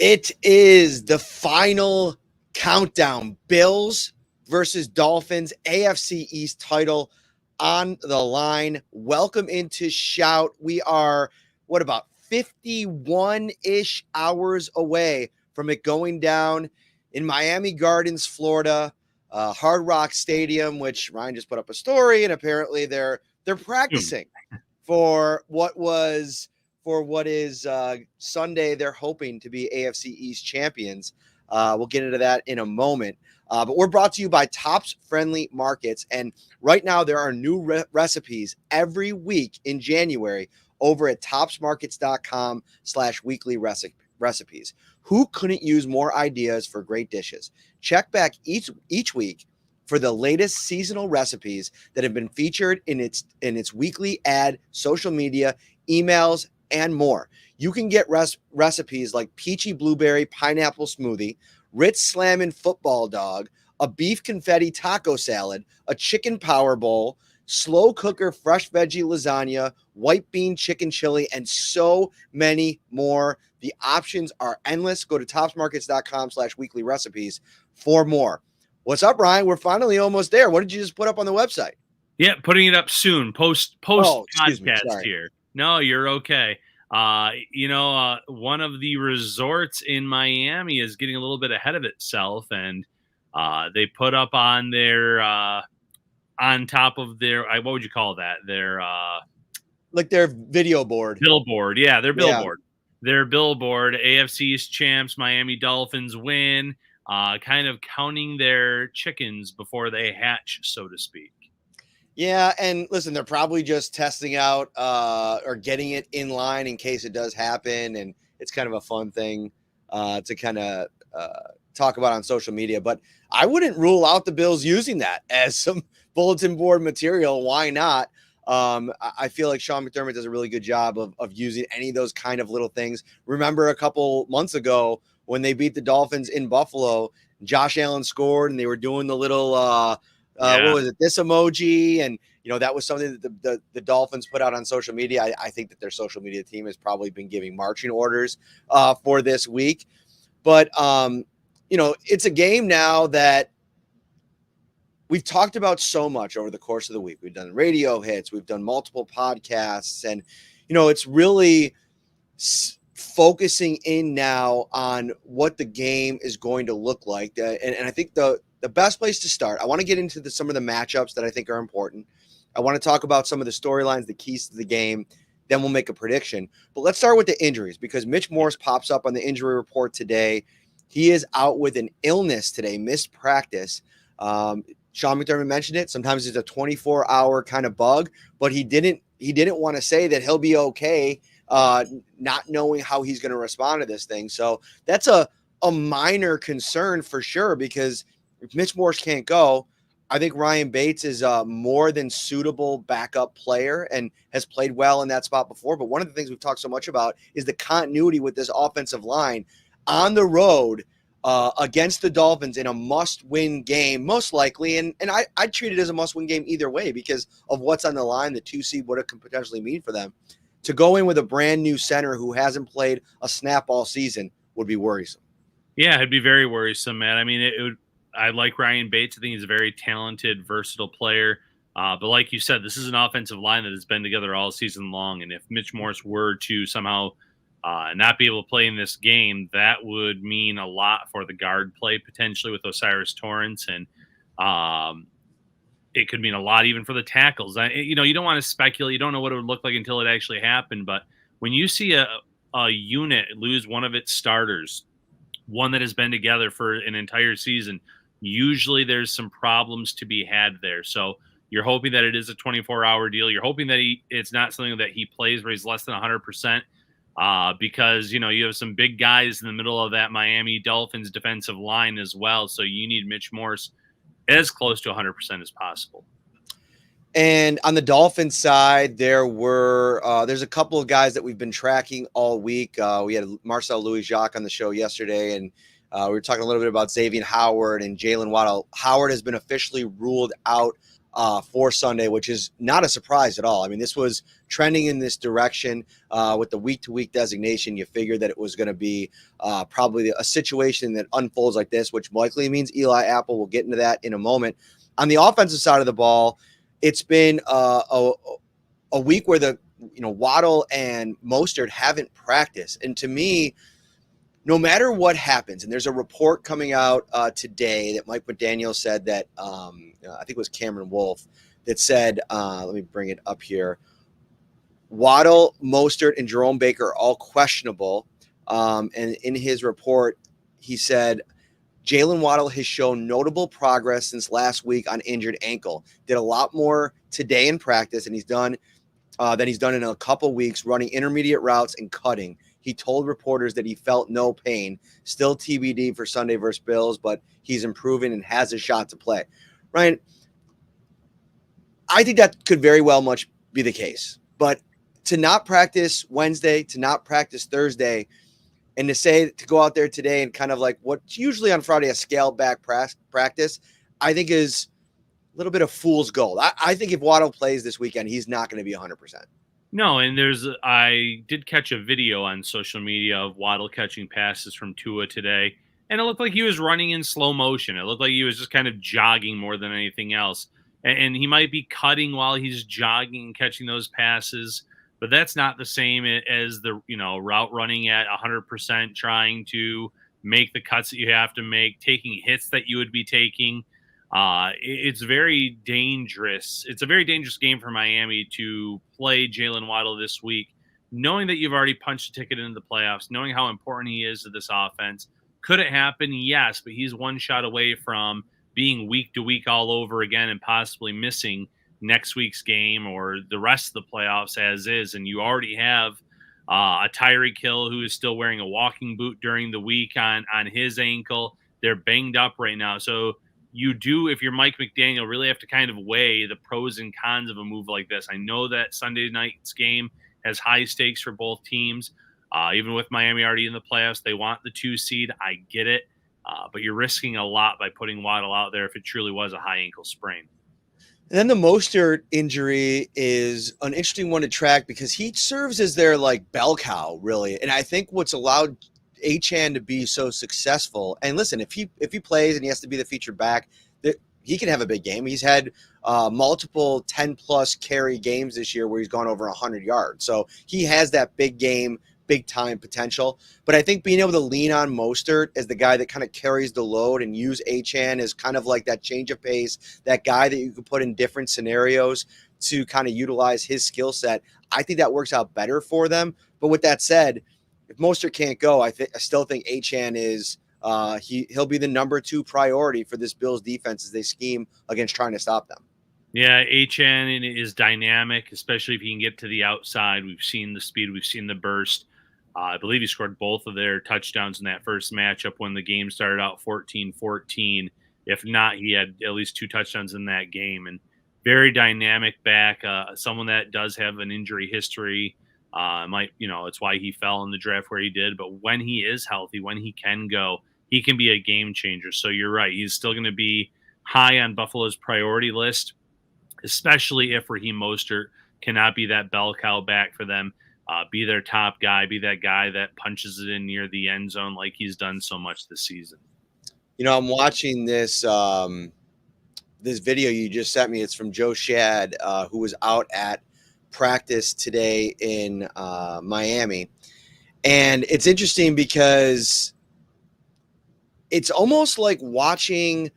It is the final countdown. Bills versus Dolphins, AFC East title on the line. Welcome into Shout. We are, about 51-ish hours away from it going down in Miami Gardens, Florida, Hard Rock Stadium, which Ryan just put up a story, and apparently they're practicing for what is Sunday. They're hoping to be AFC East champions. We'll get into that in a moment. But we're brought to you by Tops Friendly Markets. And right now there are new recipes every week in January over at topsmarkets.com/weekly recipes. Who couldn't use more ideas for great dishes? Check back each week for the latest seasonal recipes that have been featured in its weekly ad, social media, emails, and more. You can get recipes like peachy blueberry pineapple smoothie, Ritz Slammin' football dog, a beef confetti taco salad, a chicken power bowl, slow cooker fresh veggie lasagna, white bean chicken chili, and so many more. The options are endless. Go to topsmarkets.com/weekly recipes for more. What's up, Ryan? We're finally almost there. What did you just put up on the website? Yeah, putting it up soon. Post podcast here. No, you're okay. One of the resorts in Miami is getting a little bit ahead of itself, and they put up on their on top of their what would you call that? Their like their video board. Billboard. Yeah, their billboard. Yeah. Their billboard, AFC East champs, Miami Dolphins win, kind of counting their chickens before they hatch, so to speak. Yeah, and listen, they're probably just testing out or getting it in line in case it does happen, and it's kind of a fun thing to kind of talk about on social media. But I wouldn't rule out the Bills using that as some bulletin board material. Why not? I feel like Sean McDermott does a really good job of using any of those kind of little things. Remember a couple months ago when they beat the Dolphins in Buffalo, Josh Allen scored, and they were doing the little what was it? This emoji. And, that was something that the Dolphins put out on social media. I think that their social media team has probably been giving marching orders for this week. But, it's a game now that we've talked about so much over the course of the week. We've done radio hits. We've done multiple podcasts. And, it's really focusing in now on what the game is going to look like. And I think the best place to start, I want to get into some of the matchups that I think are important. I want to talk about some of the storylines, the keys to the game. Then we'll make a prediction. But let's start with the injuries, because Mitch Morse pops up on the injury report today. He is out with an illness today, missed practice. Sean McDermott mentioned it. Sometimes it's a 24-hour kind of bug, but he didn't want to say that he'll be okay, not knowing how he's going to respond to this thing. So that's a minor concern for sure, because if Mitch Morse can't go, I think Ryan Bates is a more than suitable backup player and has played well in that spot before. But one of the things we've talked so much about is the continuity with this offensive line on the road against the Dolphins in a must-win game, most likely. And I treat it as a must-win game either way because of what's on the line, the 2 seed, what it could potentially mean for them. To go in with a brand new center who hasn't played a snap all season would be worrisome. Yeah, it'd be very worrisome, man. I mean, I like Ryan Bates. I think he's a very talented, versatile player. But like you said, this is an offensive line that has been together all season long. And if Mitch Morse were to somehow not be able to play in this game, that would mean a lot for the guard play potentially with Osiris Torrance. And it could mean a lot even for the tackles. You don't want to speculate. You don't know what it would look like until it actually happened. But when you see a unit lose one of its starters, one that has been together for an entire season, usually there's some problems to be had there. So you're hoping that it is a 24-hour deal. You're hoping that it's not something that he plays where he's less than 100%, because, you have some big guys in the middle of that Miami Dolphins defensive line as well. So you need Mitch Morse as close to 100% as possible. And on the Dolphins side, there's a couple of guys that we've been tracking all week. We had Marcel Louis-Jacques on the show yesterday, and we were talking a little bit about Xavier Howard and Jalen Waddle. Howard has been officially ruled out for Sunday, which is not a surprise at all. I mean, this was trending in this direction with the week-to-week designation. You figured that it was going to be probably a situation that unfolds like this, which likely means Eli Apple. We'll get into that in a moment. On the offensive side of the ball, it's been a week where Waddle and Mostert haven't practiced. And to me, no matter what happens, and there's a report coming out today that Mike McDaniel said that I think it was Cameron Wolf that said, let me bring it up here. Waddle, Mostert, and Jerome Baker are all questionable. And in his report, he said, Jalen Waddle has shown notable progress since last week on injured ankle. Did a lot more today in practice, and he's done in a couple weeks running intermediate routes and cutting. He told reporters that he felt no pain. Still TBD for Sunday versus Bills, but he's improving and has a shot to play. Ryan, I think that could very well much be the case. But to not practice Wednesday, to not practice Thursday, and to go out there today and kind of like what's usually on Friday a scaled back practice, I think is a little bit of fool's gold. I think if Waddle plays this weekend, he's not going to be 100%. No, and I did catch a video on social media of Waddle catching passes from Tua today, and it looked like he was running in slow motion. It looked like he was just kind of jogging more than anything else. And he might be cutting while he's jogging and catching those passes, but that's not the same as the route running at 100%, trying to make the cuts that you have to make, taking hits that you would be taking. It's very dangerous. It's a very dangerous game for Miami to play Jalen Waddle this week, knowing that you've already punched a ticket into the playoffs, knowing how important he is to this offense. Could it happen? Yes, but he's one shot away from being week to week all over again and possibly missing next week's game or the rest of the playoffs as is. And you already have a Tyreek Hill who is still wearing a walking boot during the week on his ankle. They're banged up right now. So you do, if you're Mike McDaniel, really have to kind of weigh the pros and cons of a move like this. I know that Sunday night's game has high stakes for both teams. Even with Miami already in the playoffs, they want the 2 seed. I get it. But you're risking a lot by putting Waddle out there if it truly was a high ankle sprain. And then the Mostert injury is an interesting one to track because he serves as their bell cow, really. And I think what's allowed Achane to be so successful, and listen, if he plays and he has to be the featured back, he can have a big game. He's had multiple 10-plus carry games this year where he's gone over 100 yards. So he has that big game, big-time potential. But I think being able to lean on Mostert as the guy that kind of carries the load and use Achane as kind of like that change of pace, that guy that you can put in different scenarios to kind of utilize his skill set, I think that works out better for them. But with that said, if Mostert can't go, I still think Achane is he'll be the number 2 priority for this Bills defense as they scheme against trying to stop them. Yeah, Achane is dynamic, especially if he can get to the outside. We've seen the speed, we've seen the burst. I believe he scored both of their touchdowns in that first matchup when the game started out 14-14. If not, he had at least 2 touchdowns in that game. And very dynamic back, someone that does have an injury history. It's why he fell in the draft where he did. But when he is healthy, when he can go, he can be a game changer. So you're right. He's still going to be high on Buffalo's priority list, especially if Raheem Mostert cannot be that bell cow back for them, be their top guy, be that guy that punches it in near the end zone like he's done so much this season. I'm watching this this video you just sent me. It's from Joe Shad, who was out at practice today in Miami. And it's interesting because it's almost like watching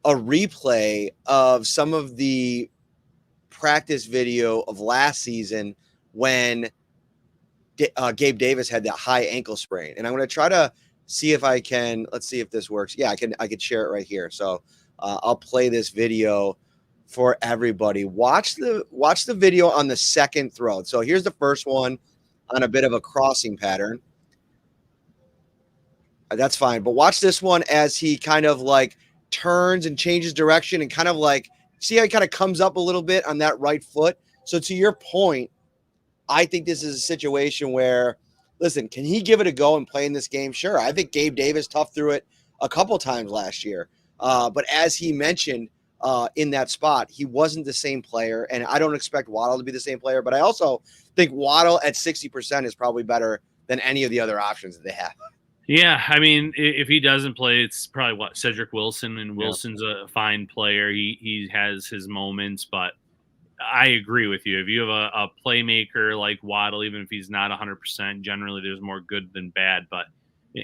a replay of some of the practice video of last season when Gabe Davis had that high ankle sprain. And I'm going to try to see if I can, let's see if this works. Yeah, I can share it right here. So I'll play this video for everybody. Watch the video on the second throw. So here's the first one on a bit of a crossing pattern. That's fine. But watch this one as he kind of turns and changes direction and kind of see how he kind of comes up a little bit on that right foot. So to your point, I think this is a situation where, listen, can he give it a go and play in this game? Sure. I think Gabe Davis toughed through it a couple times last year. But as he mentioned, in that spot. He wasn't the same player, and I don't expect Waddle to be the same player, but I also think Waddle at 60% is probably better than any of the other options that they have. Yeah, I mean, if he doesn't play, it's probably what Cedric Wilson, and Yeah. Wilson's a fine player. He has his moments, but I agree with you. If you have a playmaker like Waddle, even if he's not 100%, generally there's more good than bad. But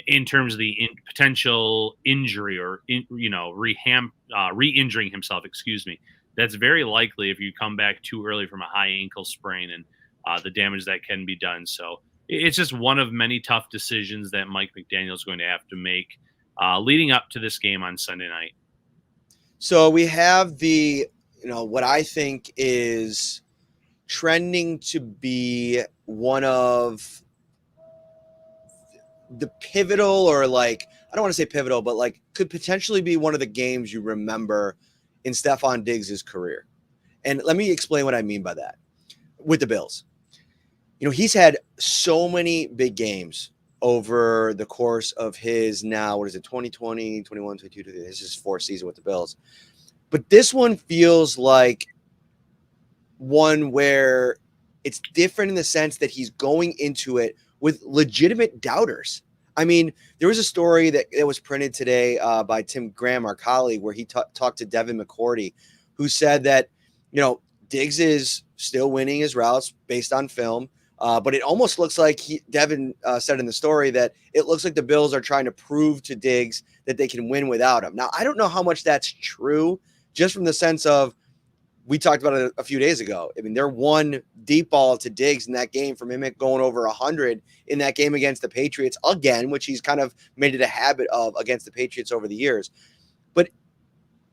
in terms of the potential injury or re-injuring himself, excuse me, that's very likely if you come back too early from a high ankle sprain and the damage that can be done. So it's just one of many tough decisions that Mike McDaniel is going to have to make leading up to this game on Sunday night. So we have what I think is trending to be one of the pivotal, or like, I don't want to say pivotal, but like could potentially be one of the games you remember in Stephon Diggs' career. And let me explain what I mean by that with the Bills. He's had so many big games over the course of his now, 2020, 21, 22, this is his fourth season with the Bills. But this one feels like one where it's different in the sense that he's going into it with legitimate doubters. I mean, there was a story that was printed today by Tim Graham, our colleague, where he talked to Devin McCourty, who said that, Diggs is still winning his routes based on film. But it almost looks like Devin said in the story that it looks like the Bills are trying to prove to Diggs that they can win without him. Now, I don't know how much that's true, just from the sense of, we talked about it a few days ago. I mean, they're one deep ball to Diggs in that game from him going over 100 in that game against the Patriots again, which he's kind of made it a habit of against the Patriots over the years. But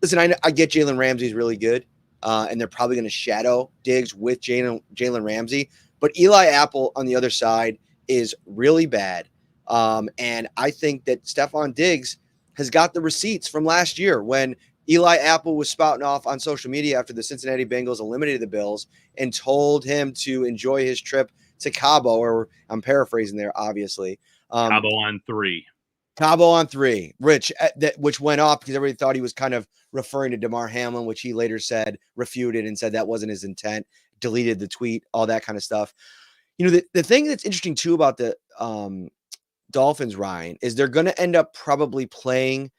listen, I get Jalen Ramsey's really good, and they're probably going to shadow Diggs with Jalen Ramsey. But Eli Apple on the other side is really bad. And I think that Stephon Diggs has got the receipts from last year when Eli Apple was spouting off on social media after the Cincinnati Bengals eliminated the Bills and told him to enjoy his trip to Cabo, or I'm paraphrasing there, obviously. Cabo on 3. Cabo on 3, which went off because everybody thought he was kind of referring to DeMar Hamlin, which he later said, refuted and said that wasn't his intent, deleted the tweet, all that kind of stuff. The thing that's interesting too about the Dolphins, Ryan, is they're going to end up probably playing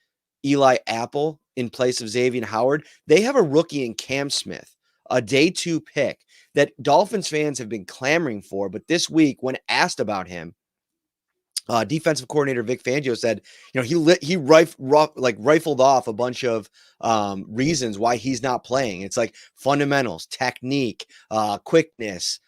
Eli Apple in place of Xavier Howard. They have a rookie in Cam Smith, a day 2 pick that Dolphins fans have been clamoring for. But this week, when asked about him, defensive coordinator Vic Fangio said, he rifled off a bunch of reasons why he's not playing. It's like fundamentals, technique, quickness,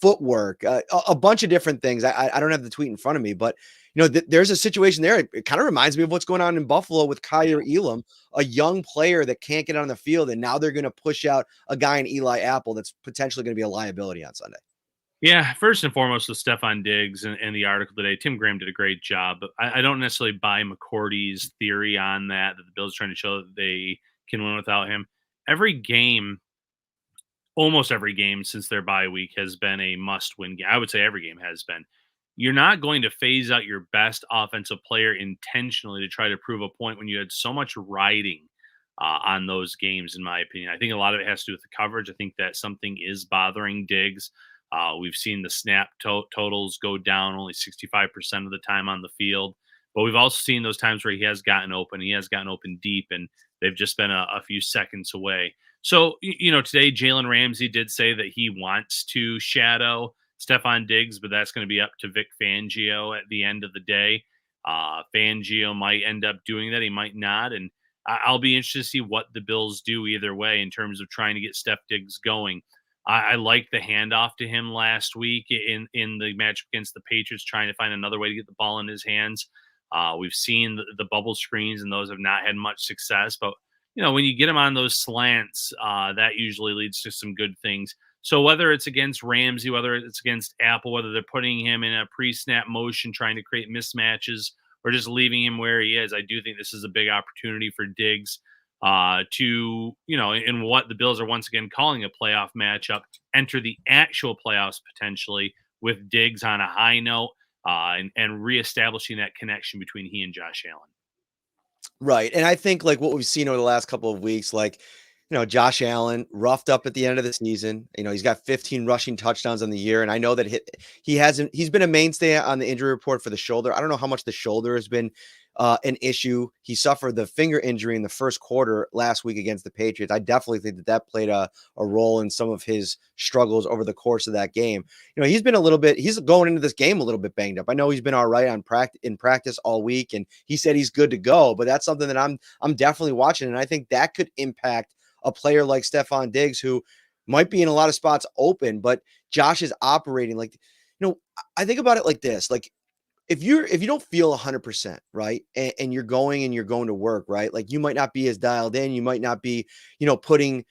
footwork, a bunch of different things. I don't have the tweet in front of me, but there's a situation there. It kind of reminds me of what's going on in Buffalo with Kyer Elam, a young player that can't get on the field, and now they're going to push out a guy in Eli Apple that's potentially going to be a liability on Sunday. Yeah, first and foremost with Stephon Diggs and the article today, Tim Graham did a great job. But I don't necessarily buy McCourty's theory on that the Bills are trying to show that they can win without him. Almost every game since their bye week has been a must-win game. I would say every game has been. You're not going to phase out your best offensive player intentionally to try to prove a point when you had so much riding on those games, in my opinion. I think a lot of it has to do with the coverage. I think that something is bothering Diggs. We've seen the snap totals go down only 65% of the time on the field. But we've also seen those times where he has gotten open. He has gotten open deep, and they've just been a few seconds away. So, today Jalen Ramsey did say that he wants to shadow Stephon Diggs, but that's going to be up to Vic Fangio at the end of the day. Fangio might end up doing that. He might not. And I'll be interested to see what the Bills do either way in terms of trying to get Steph Diggs going. I like the handoff to him last week in the match against the Patriots, trying to find another way to get the ball in his hands. We've seen the bubble screens, and those have not had much success. But, when you get him on those slants, that usually leads to some good things. So whether it's against Ramsey, whether it's against Apple, whether they're putting him in a pre-snap motion, trying to create mismatches, or just leaving him where he is, I do think this is a big opportunity for Diggs to, in what the Bills are once again calling a playoff matchup, enter the actual playoffs potentially with Diggs on a high note and reestablishing that connection between he and Josh Allen. Right. And I think like what we've seen over the last couple of weeks, like, Josh Allen roughed up at the end of the season. He's got 15 rushing touchdowns on the year. And I know that he's been a mainstay on the injury report for the shoulder. I don't know how much the shoulder has been an issue. He suffered the finger injury in the first quarter last week against the Patriots. I definitely think that played a role in some of his struggles over the course of that game. He's been he's going into this game a little bit banged up. I know he's been all right in practice all week, and he said he's good to go, but that's something that I'm definitely watching. And I think that could impact a player like Stephon Diggs, who might be in a lot of spots open, but Josh is operating like, I think about it like this, like, if you don't feel 100%, right, and you're going to work, right, like you might not be as dialed in, you might not be, putting,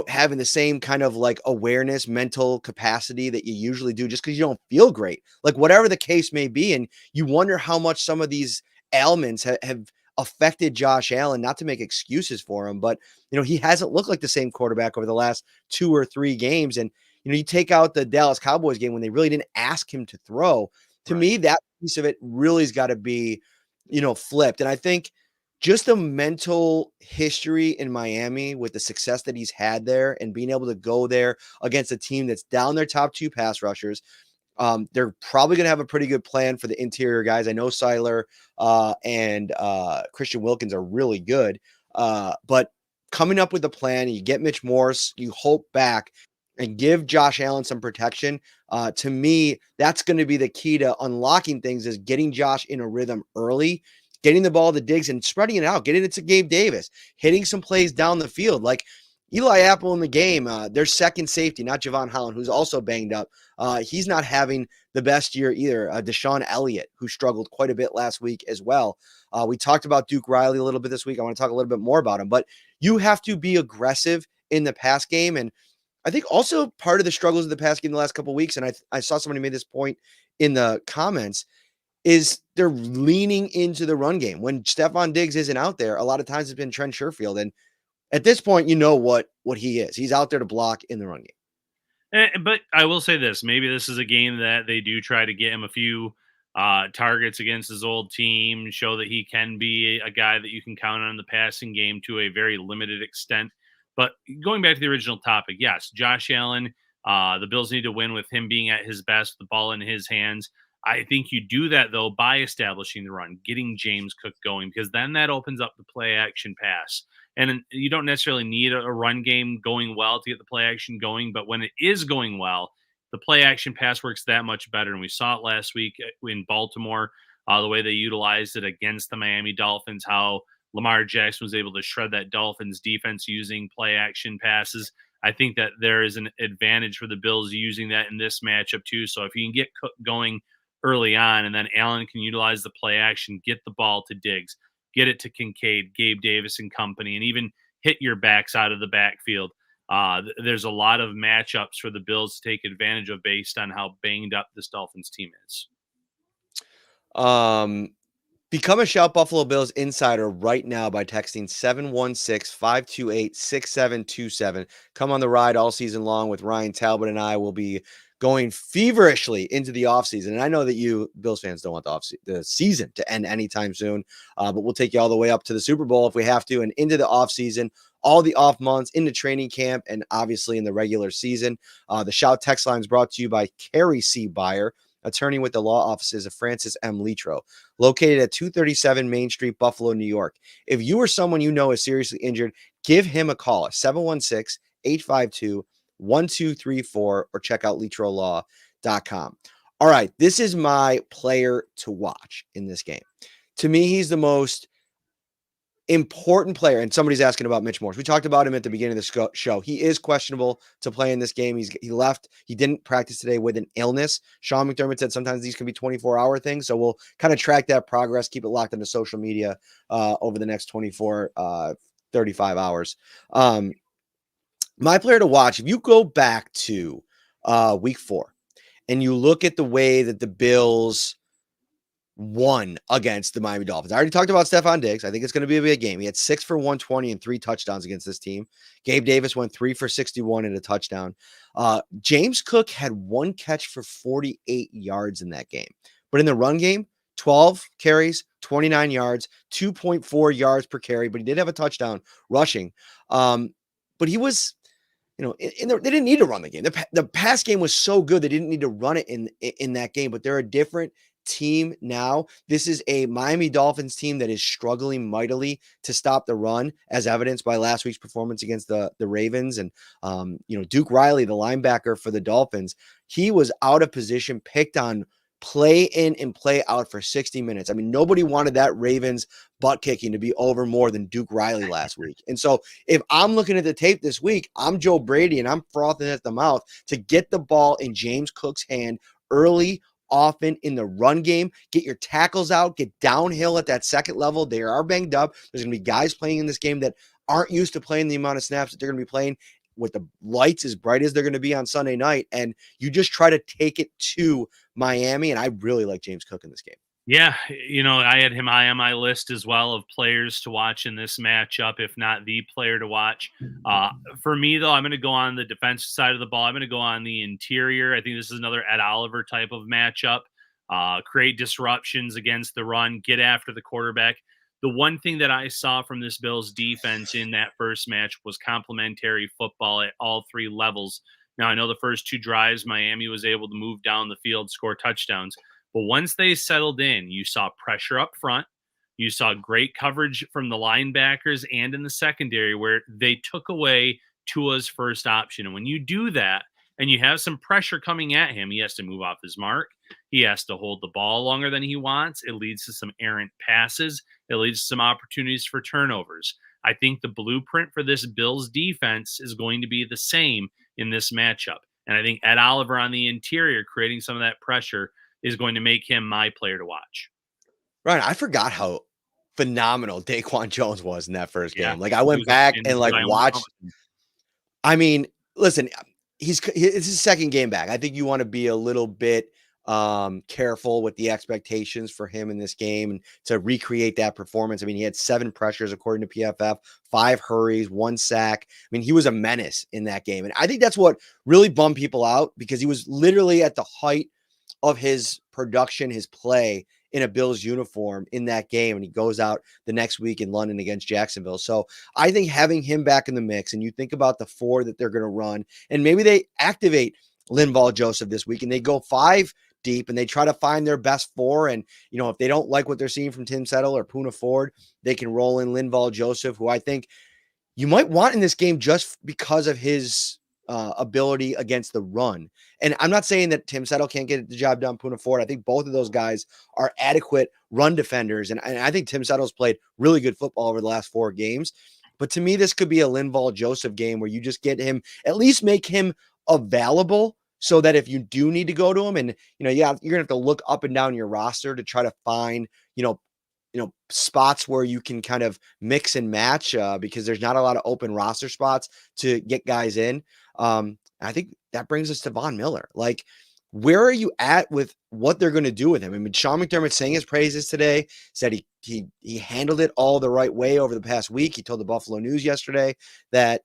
having the same kind of like awareness, mental capacity that you usually do just because you don't feel great, like whatever the case may be. And you wonder how much some of these ailments have affected Josh Allen, not to make excuses for him, but he hasn't looked like the same quarterback over the last 2 or 3 games. And you take out the Dallas Cowboys game when they really didn't ask him to throw. To Right. me, that piece of it really has got to be, flipped. And I think just the mental history in Miami with the success that he's had there and being able to go there against a team that's down their top 2 pass rushers. They're probably going to have a pretty good plan for the interior guys. I know Seiler and Christian Wilkins are really good, but coming up with a plan, you get Mitch Morse, you hope back and give Josh Allen some protection. To me, that's going to be the key to unlocking things, is getting Josh in a rhythm early, getting the ball to Diggs and spreading it out, getting it to Gabe Davis, hitting some plays down the field. Like Eli Apple in the game, their second safety, not Javon Holland, who's also banged up. He's not having the best year either. Deshaun Elliott, who struggled quite a bit last week as well. We talked about Duke Riley a little bit this week. I want to talk a little bit more about him, but you have to be aggressive in the pass game. And I think also part of the struggles of the pass game the last couple of weeks, and I saw somebody made this point in the comments, is they're leaning into the run game. When Stephon Diggs isn't out there, a lot of times it's been Trent Sherfield. And at this point, you know what he is. He's out there to block in the run game. But I will say this: maybe this is a game that they do try to get him a few targets against his old team, show that he can be a guy that you can count on in the passing game to a very limited extent. But going back to the original topic, yes, Josh Allen, the Bills need to win with him being at his best, the ball in his hands. I think you do that, though, by establishing the run, getting James Cook going, because then that opens up the play action pass. And you don't necessarily need a run game going well to get the play action going. But when it is going well, the play action pass works that much better. And we saw it last week in Baltimore, the way they utilized it against the Miami Dolphins, how Lamar Jackson was able to shred that Dolphins defense using play action passes. I think that there is an advantage for the Bills using that in this matchup too. So if you can get Cook going early on, and then Allen can utilize the play action, get the ball to Diggs, get it to Kincaid, Gabe Davis and company, and even hit your backs out of the backfield. There's a lot of matchups for the Bills to take advantage of based on how banged up this Dolphins team is. Become a Shout Buffalo Bills insider right now by texting 716-528-6727. Come on the ride all season long with Ryan Talbot, and I will be going feverishly into the offseason. And I know that you Bills fans don't want the season to end anytime soon, but we'll take you all the way up to the Super Bowl if we have to, and into the offseason, all the off months, into training camp, and obviously in the regular season. The Shout text line is brought to you by Carrie C. Byer, attorney with the law offices of Francis M. Litro, located at 237 Main Street, Buffalo, New York. If you or someone you know is seriously injured, give him a call at 716-852-1234 or check out litrolaw.com. All right, this is my player to watch in this game. To me, he's the most important player. And somebody's asking about Mitch Morse. We talked about him at the beginning of the show. He is questionable to play in this game. He left. He didn't practice today with an illness. Sean McDermott said sometimes these can be 24-hour things. So we'll kind of track that progress, keep it locked into social media over the next 35 hours. My player to watch, if you go back to week 4 and you look at the way that the Bills won against the Miami Dolphins. I already talked about Stephon Diggs. I think it's going to be a big game. He had 6 for 120 and 3 touchdowns against this team. Gabe Davis went 3 for 61 and a touchdown. James Cook had 1 catch for 48 yards in that game. But in the run game, 12 carries, 29 yards, 2.4 yards per carry, but he did have a touchdown rushing. But he was, they didn't need to run the game. The pass game was so good they didn't need to run it in that game. But they're a different team now. This is a Miami Dolphins team that is struggling mightily to stop the run, as evidenced by last week's performance against the Ravens. And Duke Riley, the linebacker for the Dolphins, he was out of position, picked on play in and play out for 60 minutes. I mean, nobody wanted that Ravens butt kicking to be over more than Duke Riley last week. And so if I'm looking at the tape this week, I'm Joe Brady and I'm frothing at the mouth to get the ball in James Cook's hand early, often in the run game, get your tackles out, get downhill at that second level. They are banged up. There's going to be guys playing in this game that aren't used to playing the amount of snaps that they're going to be playing with the lights as bright as they're going to be on Sunday night. And you just try to take it to Miami. And I really like James Cook in this game. Yeah, I had him high on my list as well of players to watch in this matchup, if not the player to watch. For me, though, I'm going to go on the defensive side of the ball. I'm going to go on the interior. I think this is another Ed Oliver type of matchup. Create disruptions against the run, get after the quarterback. The one thing that I saw from this Bills defense in that first match was complementary football at all three levels. Now, I know the first two drives, Miami was able to move down the field, score touchdowns. But once they settled in, you saw pressure up front. You saw great coverage from the linebackers and in the secondary where they took away Tua's first option. And when you do that and you have some pressure coming at him, he has to move off his mark. He has to hold the ball longer than he wants. It leads to some errant passes. It leads to some opportunities for turnovers. I think the blueprint for this Bills defense is going to be the same in this matchup. And I think Ed Oliver on the interior creating some of that pressure is going to make him my player to watch. Ryan, I forgot how phenomenal Daquan Jones was in that first game. Like I went back and watched. I mean, listen, it's his second game back. I think you want to be a little bit careful with the expectations for him in this game and to recreate that performance. I mean, he had 7 pressures according to PFF, 5 hurries, 1 sack. I mean, he was a menace in that game. And I think that's what really bummed people out because he was literally at the height of his production, his play in a Bills uniform in that game. And he goes out the next week in London against Jacksonville. So I think having him back in the mix, and you think about the 4 that they're going to run, and maybe they activate Linval Joseph this week and they go 5 deep and they try to find their best 4. And, if they don't like what they're seeing from Tim Settle or Poona Ford, they can roll in Linval Joseph, who I think you might want in this game just because of his ability against the run. And I'm not saying that Tim Settle can't get the job done, Poona Ford. I think both of those guys are adequate run defenders. And I think Tim Settle's played really good football over the last 4 games. But to me, this could be a Linval Joseph game where you just get him, at least make him available so that if you do need to go to him and, you're going to have to look up and down your roster to try to find, spots where you can kind of mix and match because there's not a lot of open roster spots to get guys in. I think that brings us to Von Miller. Like, where are you at with what they're going to do with him? I mean, Sean McDermott sang his praises today, said he handled it all the right way over the past week. He told the Buffalo News yesterday that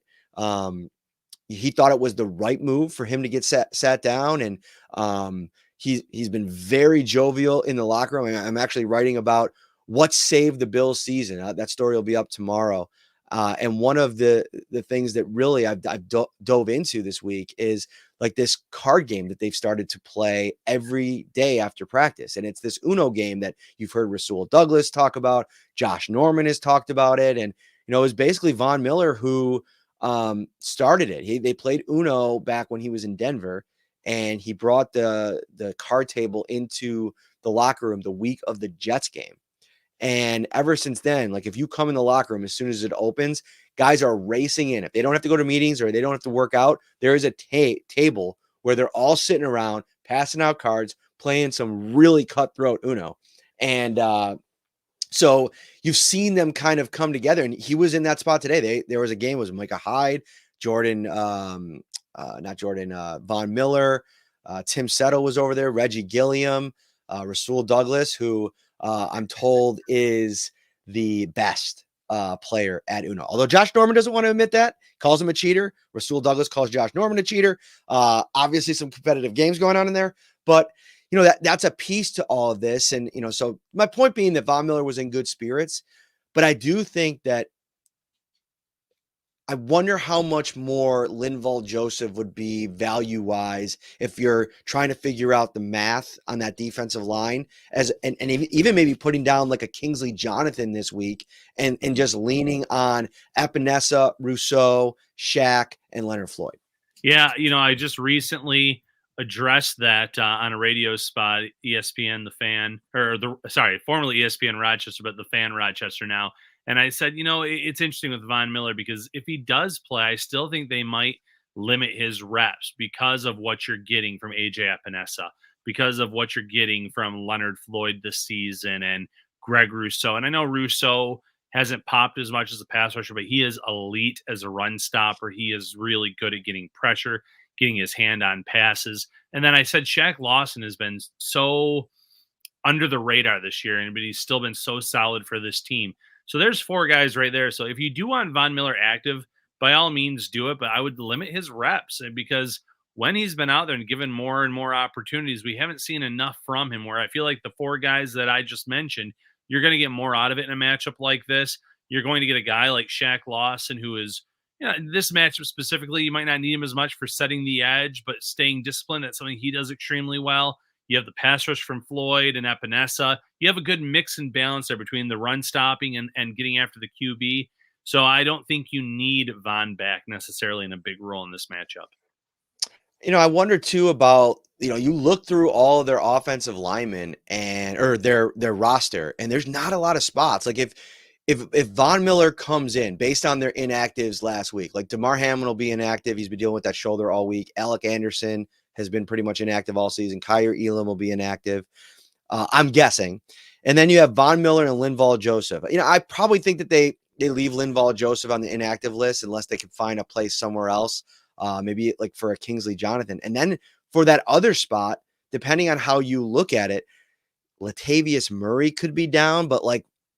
he thought it was the right move for him to get sat down. And he's been very jovial in the locker room. I'm actually writing about what saved the Bills season. That story will be up tomorrow. And one of the things that really I've dove into this week is like this card game that they've started to play every day after practice. And it's this Uno game that you've heard Rasul Douglas talk about. Josh Norman has talked about it. And, it was basically Von Miller who started it. They played Uno back when he was in Denver, and he brought the card table into the locker room the week of the Jets game. And ever since then, like if you come in the locker room, as soon as it opens, guys are racing in. If they don't have to go to meetings or they don't have to work out, there is a table where they're all sitting around, passing out cards, playing some really cutthroat Uno. And so you've seen them kind of come together. And he was in that spot today. There was a game, it was Micah Hyde, Von Miller, Tim Settle was over there, Reggie Gilliam, Rasul Douglas, who I'm told is the best player at Uno. Although Josh Norman doesn't want to admit that, calls him a cheater. Rasul Douglas calls Josh Norman a cheater. Obviously some competitive games going on in there, but that's a piece to all of this. And, so my point being that Von Miller was in good spirits, but I do think that I wonder how much more Linval Joseph would be value-wise if you're trying to figure out the math on that defensive line, and even maybe putting down like a Kingsley Jonathan this week and just leaning on Epinesa, Rousseau, Shaq, and Leonard Floyd. Yeah, I just recently addressed that on a radio spot, ESPN, the Fan, formerly ESPN Rochester, but the Fan Rochester now. And I said, it's interesting with Von Miller because if he does play, I still think they might limit his reps because of what you're getting from AJ Epinesa, because of what you're getting from Leonard Floyd this season and Greg Rousseau. And I know Rousseau hasn't popped as much as a pass rusher, but he is elite as a run stopper. He is really good at getting pressure, getting his hand on passes. And then I said Shaq Lawson has been so under the radar this year, but he's still been so solid for this team. So there's 4 guys right there. So if you do want Von Miller active, by all means do it, but I would limit his reps because when he's been out there and given more and more opportunities, we haven't seen enough from him where I feel like the 4 guys that I just mentioned, you're going to get more out of it in a matchup like this. You're going to get a guy like Shaq Lawson, who is, this matchup specifically, you might not need him as much for setting the edge, but staying disciplined. That's something he does extremely well. You have the pass rush from Floyd and Epinesa. You have a good mix and balance there between the run stopping and getting after the QB. So I don't think you need Von back necessarily in a big role in this matchup. I wonder too about, you look through all of their offensive linemen or their roster, and there's not a lot of spots. Like if Von Miller comes in based on their inactives last week, like DeMar Hamlin will be inactive. He's been dealing with that shoulder all week. Alec Anderson has been pretty much inactive all season. Kyer Elam will be inactive, I'm guessing. And then you have Von Miller and Linval Joseph. I probably think that they leave Linval Joseph on the inactive list unless they can find a place somewhere else. Maybe like for a Kingsley Jonathan. And then for that other spot, depending on how you look at it, Latavius Murray could be down, but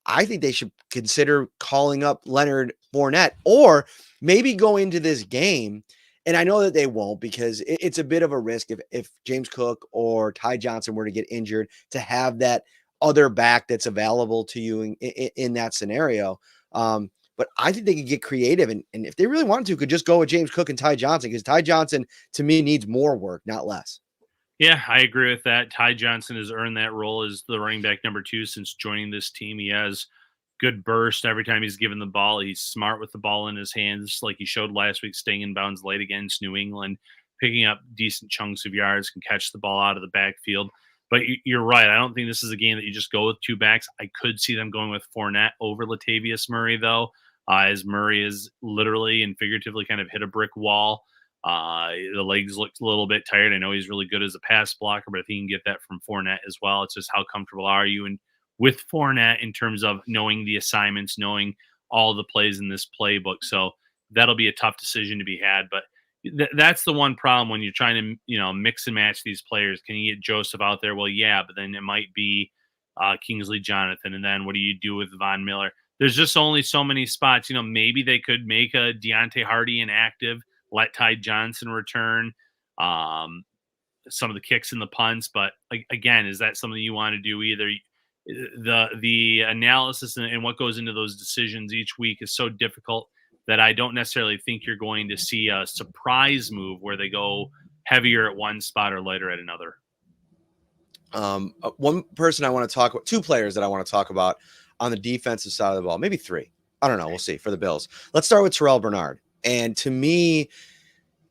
I think they should consider calling up Leonard Fournette or maybe go into this game. And I know that they won't because it's a bit of a risk if James Cook or Ty Johnson were to get injured to have that other back that's available to you in that scenario. But I think they could get creative. And if they really wanted to, could just go with James Cook and Ty Johnson because Ty Johnson, to me, needs more work, not less. Yeah, I agree with that. Ty Johnson has earned that role as the running back number 2 since joining this team. He has good burst every time he's given the ball. He's smart with the ball in his hands, like he showed last week, staying in bounds late against New England, picking up decent chunks of yards, can catch the ball out of the backfield. But you're right. I don't think this is a game that you just go with 2 backs. I could see them going with Fournette over Latavius Murray, though, as Murray is literally and figuratively kind of hit a brick wall. The legs looked a little bit tired. I know he's really good as a pass blocker, but if he can get that from Fournette as well, it's just how comfortable are you with Fournette in terms of knowing the assignments, knowing all the plays in this playbook. So that'll be a tough decision to be had. But that's the one problem when you're trying to, mix and match these players. Can you get Joseph out there? Well, yeah, but then it might be Kingsley Jonathan. And then what do you do with Von Miller? There's just only so many spots. Maybe they could make a Deontay Hardy inactive, let Ty Johnson return some of the kicks and the punts. But again, is that something you want to do either? The analysis and what goes into those decisions each week is so difficult that I don't necessarily think you're going to see a surprise move where they go heavier at one spot or lighter at another. One person I want to talk about, 2 players that I want to talk about on the defensive side of the ball, maybe 3. I don't know. We'll see for the Bills. Let's start with Terrell Bernard. And to me,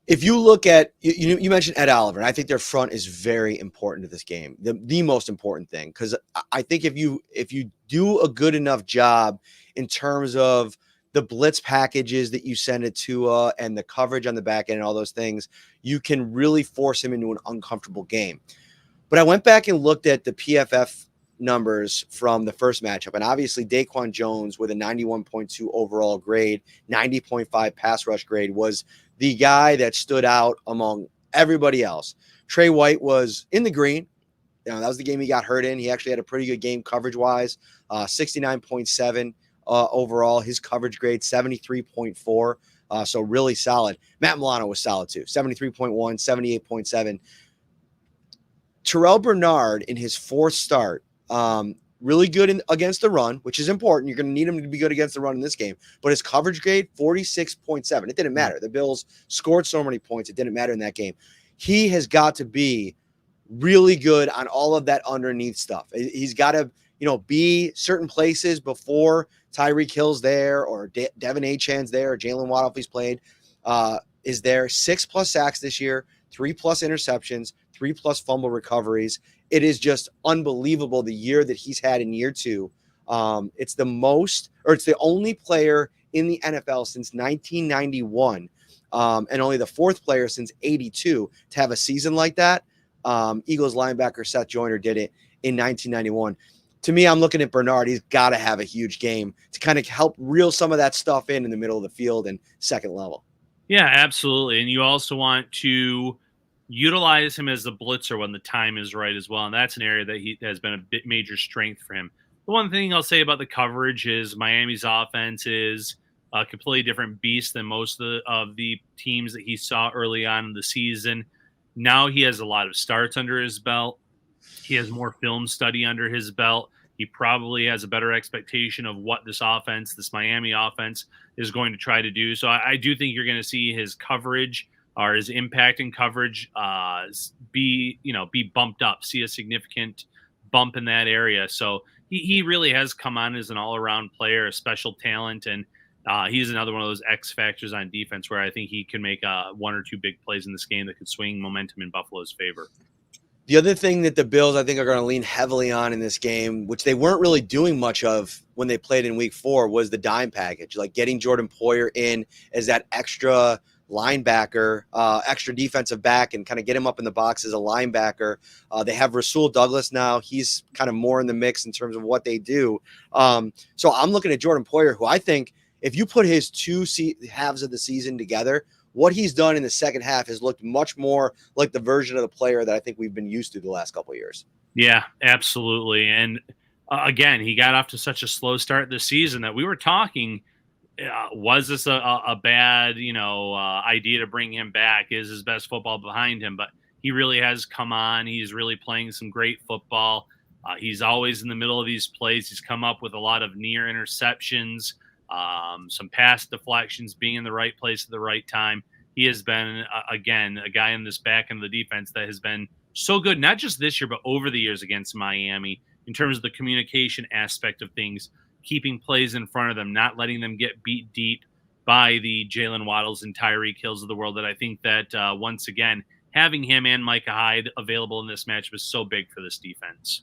if you look at, you mentioned Ed Oliver, and I think their front is very important to this game, the most important thing, because I think if you do a good enough job in terms of the blitz packages that you send it to and the coverage on the back end and all those things, you can really force him into an uncomfortable game. But I went back and looked at the PFF numbers from the first matchup, and obviously Daquan Jones with a 91.2 overall grade, 90.5 pass rush grade was the guy that stood out among everybody else. Trey White was in the green. That was the game he got hurt in. He actually had a pretty good game coverage-wise, 69.7 overall. His coverage grade, 73.4, so really solid. Matt Milano was solid too, 73.1, 78.7. Terrell Bernard in his fourth start, really good against the run, which is important. You're going to need him to be good against the run in this game. But his coverage grade, 46.7. It didn't matter. The Bills scored so many points. It didn't matter in that game. He has got to be really good on all of that underneath stuff. He's got to, be certain places before Tyreek Hill's there or Devin Achan's there or Jalen Waddle, if he's played, is there. 6+ sacks this year, 3+ interceptions, 3+ fumble recoveries. It is just unbelievable the year that he's had in year 2. It's the only player in the NFL since 1991, and only the 4th player since 82 to have a season like that. Eagles linebacker Seth Joyner did it in 1991. To me, I'm looking at Bernard. He's got to have a huge game to kind of help reel some of that stuff in the middle of the field and second level. Yeah, absolutely. And you also want to utilize him as the blitzer when the time is right as well. And that's an area that he has been a bit major strength for him. The one thing I'll say about the coverage is Miami's offense is a completely different beast than most of the teams that he saw early on in the season. Now he has a lot of starts under his belt. He has more film study under his belt. He probably has a better expectation of what this Miami offense is going to try to do. So I do think you're going to see his coverage or his impact in coverage be bumped up, see a significant bump in that area. So he really has come on as an all-around player, a special talent, and he's another one of those X factors on defense where I think he can make 1 or 2 big plays in this game that could swing momentum in Buffalo's favor. The other thing that the Bills, I think, are going to lean heavily on in this game, which they weren't really doing much of when they played in week 4, was the dime package, like getting Jordan Poyer in as that extra linebacker, extra defensive back, and kind of get him up in the box as a linebacker. They have Rasul Douglas now. He's kind of more in the mix in terms of what they do. So I'm looking at Jordan Poyer, who I think if you put his 2 halves of the season together, what he's done in the second half has looked much more like the version of the player that I think we've been used to the last couple of years. Yeah, absolutely. And again, he got off to such a slow start this season that we were talking, was this a bad, idea to bring him back? Is his best football behind him? But he really has come on. He's really playing some great football. He's always in the middle of these plays. He's come up with a lot of near interceptions, some pass deflections, being in the right place at the right time. He has been, again, a guy in this back end of the defense that has been so good, not just this year, but over the years against Miami in terms of the communication aspect of things, keeping plays in front of them, not letting them get beat deep by the Jalen Waddles and Tyreek Hills of the world. That I think that, once again, having him and Micah Hyde available in this match was so big for this defense.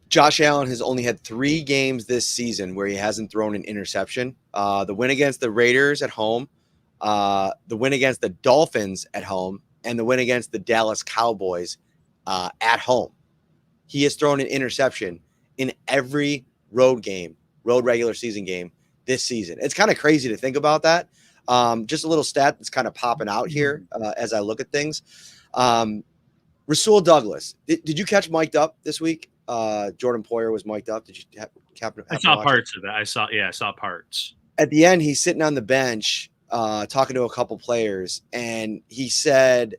Josh Allen has only had 3 games this season where he hasn't thrown an interception. The win against the Raiders at home, the win against the Dolphins at home, and the win against the Dallas Cowboys at home. He has thrown an interception in every road regular season game this season. It's kind of crazy to think about that. Just a little stat that's kind of popping out here as I look at things. Rasul Douglas, did you catch mic'd up this week? Jordan Poyer was mic'd up. Did you I saw parts of that. I saw parts. At the end, he's sitting on the bench talking to a couple players, and he said,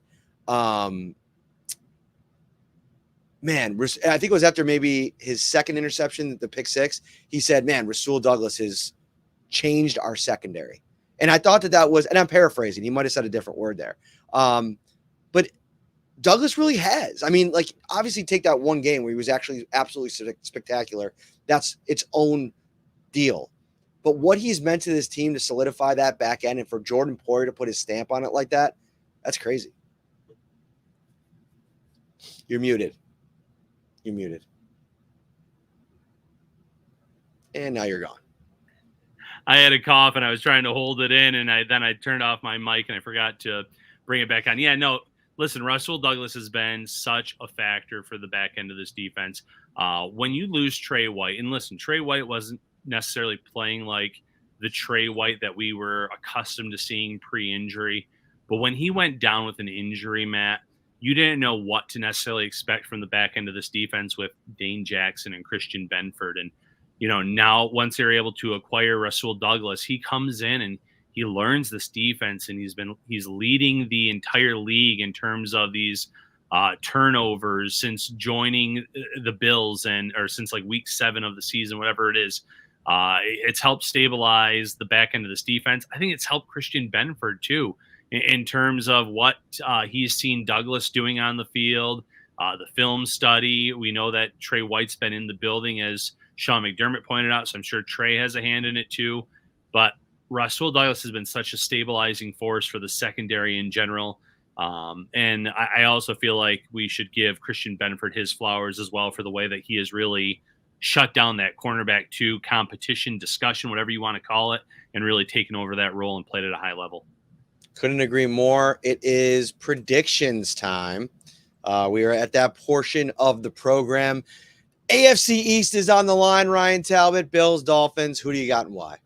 man, I think it was after maybe his second interception, the pick 6. He said, man, Rasul Douglas has changed our secondary. And I thought that was, and I'm paraphrasing, he might have said a different word there. But Douglas really has. I mean, like, obviously take that one game where he was actually absolutely spectacular. That's its own deal. But what he's meant to this team to solidify that back end and for Jordan Poyer to put his stamp on it like that, that's crazy. You're muted. And now you're gone. I had a cough and I was trying to hold it in, and I turned off my mic and I forgot to bring it back on. Yeah, no, listen, Rasul Douglas has been such a factor for the back end of this defense. When you lose Trey White, and listen, Trey White wasn't necessarily playing like the Trey White that we were accustomed to seeing pre-injury, but when he went down with an injury, Matt, you didn't know what to necessarily expect from the back end of this defense with Dane Jackson and Christian Benford. And, now once they're able to acquire Rasul Douglas, he comes in and he learns this defense, and he's leading the entire league in terms of these turnovers since joining the Bills or since like week 7 of the season, whatever it is. It's helped stabilize the back end of this defense. I think it's helped Christian Benford too in terms of what he's seen Douglas doing on the field, the film study. We know that Trey White's been in the building, as Sean McDermott pointed out, so I'm sure Trey has a hand in it too. But Rasul Douglas has been such a stabilizing force for the secondary in general. And I also feel like we should give Christian Benford his flowers as well for the way that he has really shut down that cornerback 2 competition discussion, whatever you want to call it, and really taken over that role and played at a high level. Couldn't agree more. It is predictions time. We are at that portion of the program. AFC East is on the line. Ryan Talbot, Bills, Dolphins. Who do you got and why?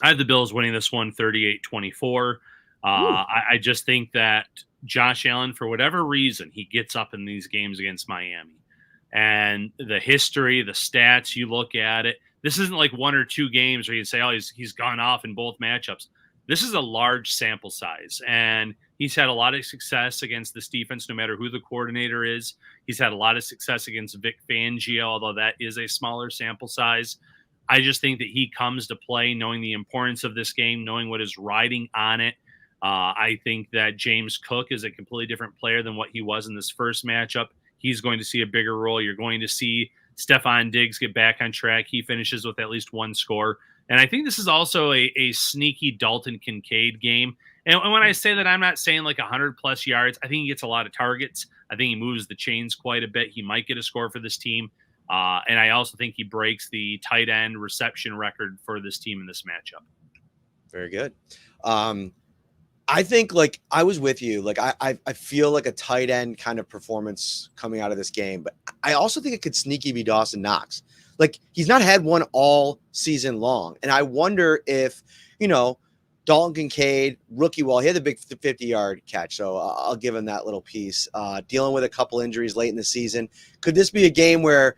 I have the Bills winning this one 38-24. I just think that Josh Allen, for whatever reason, he gets up in these games against Miami. And the history, the stats, you look at it. This isn't like 1 or 2 games where you say, oh, he's gone off in both matchups. This is a large sample size, and he's had a lot of success against this defense, no matter who the coordinator is. He's had a lot of success against Vic Fangio, although that is a smaller sample size. I just think that he comes to play knowing the importance of this game, knowing what is riding on it. I think that James Cook is a completely different player than what he was in this first matchup. He's going to see a bigger role. You're going to see Stephon Diggs get back on track. He finishes with at least 1 score. And I think this is also a sneaky Dalton Kincaid game. And when I say that, I'm not saying like 100-plus yards. I think he gets a lot of targets. I think he moves the chains quite a bit. He might get a score for this team. And I also think he breaks the tight end reception record for this team in this matchup. Very good. I think, like, I was with you. Like, I feel like a tight end kind of performance coming out of this game. But I also think it could sneaky be Dawson Knox. Like, he's not had one all season long. And I wonder if, Dalton Kincaid, rookie wall, he had the big 50-yard catch. So I'll give him that little piece. Dealing with a couple injuries late in the season. Could this be a game where,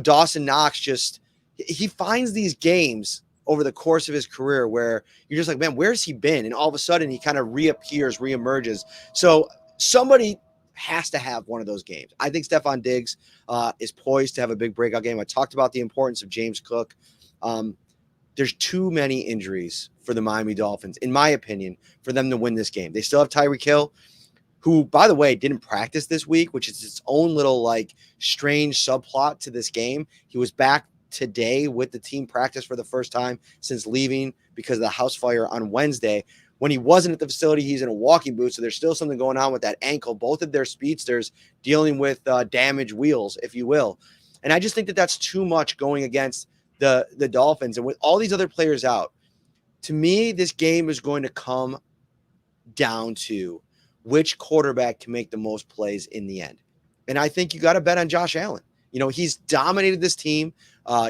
Dawson Knox he finds these games over the course of his career where you're just like, man, where's he been? And all of a sudden he kind of reemerges. So somebody has to have one of those games. I think Stephon Diggs is poised to have a big breakout game. I talked about the importance of James Cook. There's too many injuries for the Miami Dolphins, in my opinion, for them to win this game. They still have Tyreek Hill, who, by the way, didn't practice this week, which is its own little like strange subplot to this game. He was back today with the team practice for the first time since leaving because of the house fire on Wednesday. When he wasn't at the facility, he's in a walking boot, so there's still something going on with that ankle. Both of their speedsters dealing with damaged wheels, if you will. And I just think that that's too much going against the Dolphins. And with all these other players out, to me, this game is going to come down to which quarterback can make the most plays in the end. And I think you got to bet on Josh Allen. He's dominated this team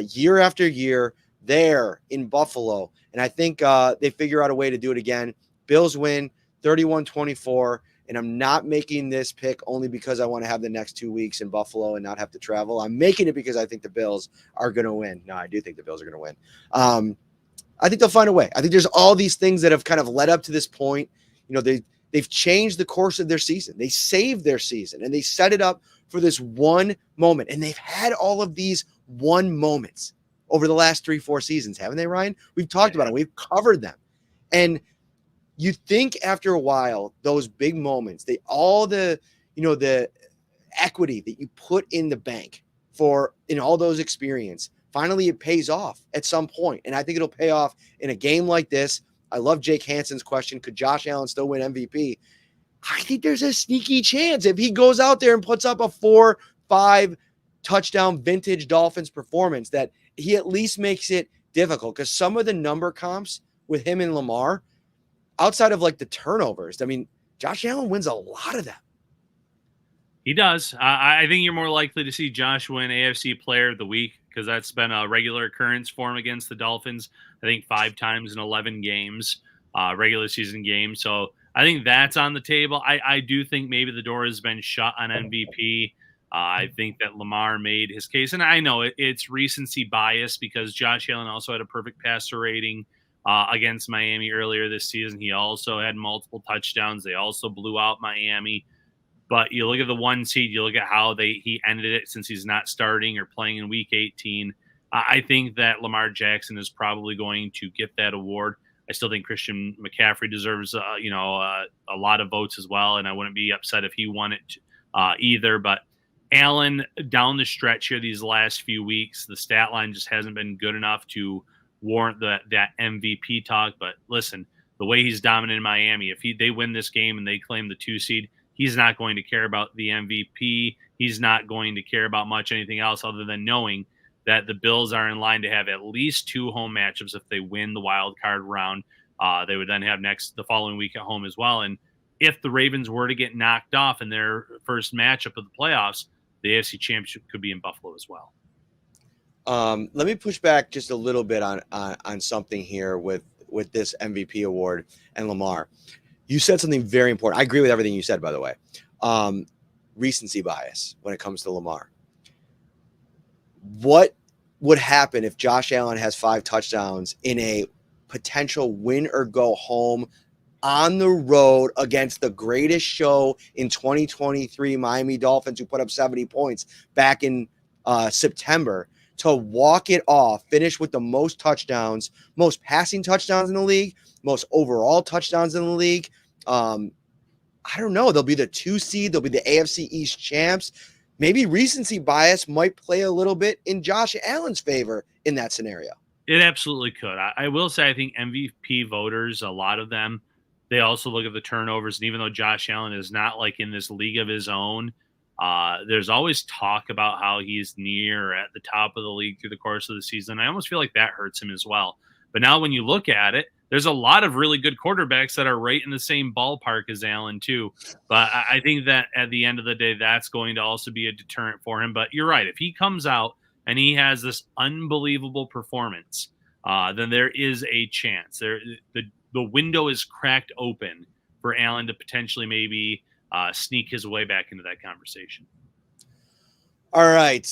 year after year there in Buffalo. And I think they figure out a way to do it again. Bills win 31-24. And I'm not making this pick only because I want to have the next 2 weeks in Buffalo and not have to travel. I'm making it because I think the Bills are going to win. No, I do think the Bills are going to win. I think they'll find a way. I think there's all these things that have kind of led up to this point. They've changed the course of their season. They saved their season and they set it up for this one moment. And they've had all of these one moments over the last 3-4 seasons, haven't they, Ryan? We've talked about it. We've covered them. And you think after a while, those big moments, all the equity that you put in the bank in all those experience, finally it pays off at some point. And I think it'll pay off in a game like this. I love Jake Hansen's question. Could Josh Allen still win MVP? I think there's a sneaky chance if he goes out there and puts up a 4-5 touchdown vintage Dolphins performance that he at least makes it difficult, because some of the number comps with him and Lamar, outside of like the turnovers, I mean, Josh Allen wins a lot of them. He does. I think you're more likely to see Josh win AFC Player of the Week, because that's been a regular occurrence for him against the Dolphins. I think 5 times in 11 games, regular season games. So I think that's on the table. I do think maybe the door has been shut on MVP. I think that Lamar made his case. And I know it's recency bias because Josh Allen also had a perfect passer rating against Miami earlier this season. He also had multiple touchdowns. They also blew out Miami. But you look at the 1 seed, you look at how he ended it since he's not starting or playing in week 18. I think that Lamar Jackson is probably going to get that award. I still think Christian McCaffrey deserves, a lot of votes as well, and I wouldn't be upset if he won it either. But Allen, down the stretch here, these last few weeks, the stat line just hasn't been good enough to warrant that MVP talk. But listen, the way he's dominant in Miami, if they win this game and they claim the 2 seed, he's not going to care about the MVP. He's not going to care about much anything else other than knowing that the Bills are in line to have at least 2 home matchups if they win the wild card round. They would then have the following week at home as well. And if the Ravens were to get knocked off in their first matchup of the playoffs, the AFC Championship could be in Buffalo as well. Let me push back just a little bit on something here with this MVP award and Lamar. You said something very important. I agree with everything you said, by the way. Recency bias when it comes to Lamar. What would happen if Josh Allen has 5 touchdowns in a potential win or go home on the road against the greatest show in 2023 Miami Dolphins, who put up 70 points back in September, to walk it off, finish with the most touchdowns, most passing touchdowns in the league, most overall touchdowns in the league? I don't know. They'll be the 2 seed. They'll be the AFC East champs. Maybe recency bias might play a little bit in Josh Allen's favor in that scenario. It absolutely could. I will say, I think MVP voters, a lot of them, they also look at the turnovers. And even though Josh Allen is not like in this league of his own, there's always talk about how he's near or at the top of the league through the course of the season. I almost feel like that hurts him as well. But now when you look at it, there's a lot of really good quarterbacks that are right in the same ballpark as Allen too. But I think that at the end of the day, that's going to also be a deterrent for him. But you're right. If he comes out and he has this unbelievable performance, then there is a chance. The window is cracked open for Allen to potentially maybe sneak his way back into that conversation. All right.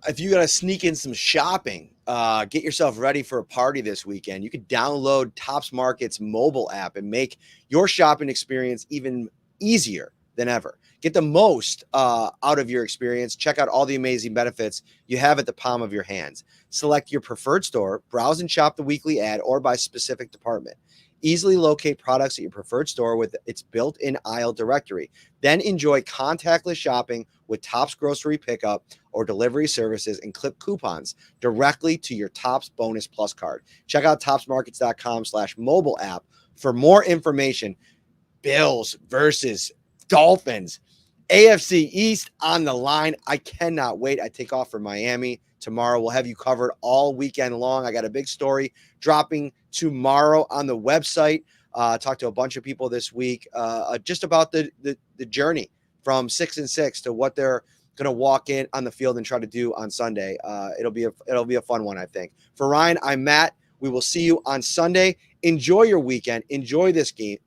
If you got to sneak in some shopping, get yourself ready for a party this weekend. You can download Tops Market's mobile app and make your shopping experience even easier than ever. Get the most out of your experience. Check out all the amazing benefits you have at the palm of your hands. Select your preferred store, browse and shop the weekly ad, or by specific department. Easily locate products at your preferred store with its built-in aisle directory. Then enjoy contactless shopping with Tops Grocery Pickup or delivery services and clip coupons directly to your Tops Bonus Plus card. Check out topsmarkets.com/mobile app for more information. Bills versus Dolphins. AFC East on the line. I cannot wait. I take off for Miami tomorrow. We'll have you covered all weekend long. I got a big story dropping tomorrow on the website. Talked to a bunch of people this week just about the journey from 6-6 to what they're going to walk in on the field and try to do on Sunday. It'll be a fun one, I think. For Ryan, I'm Matt. We will see you on Sunday. Enjoy your weekend. Enjoy this game.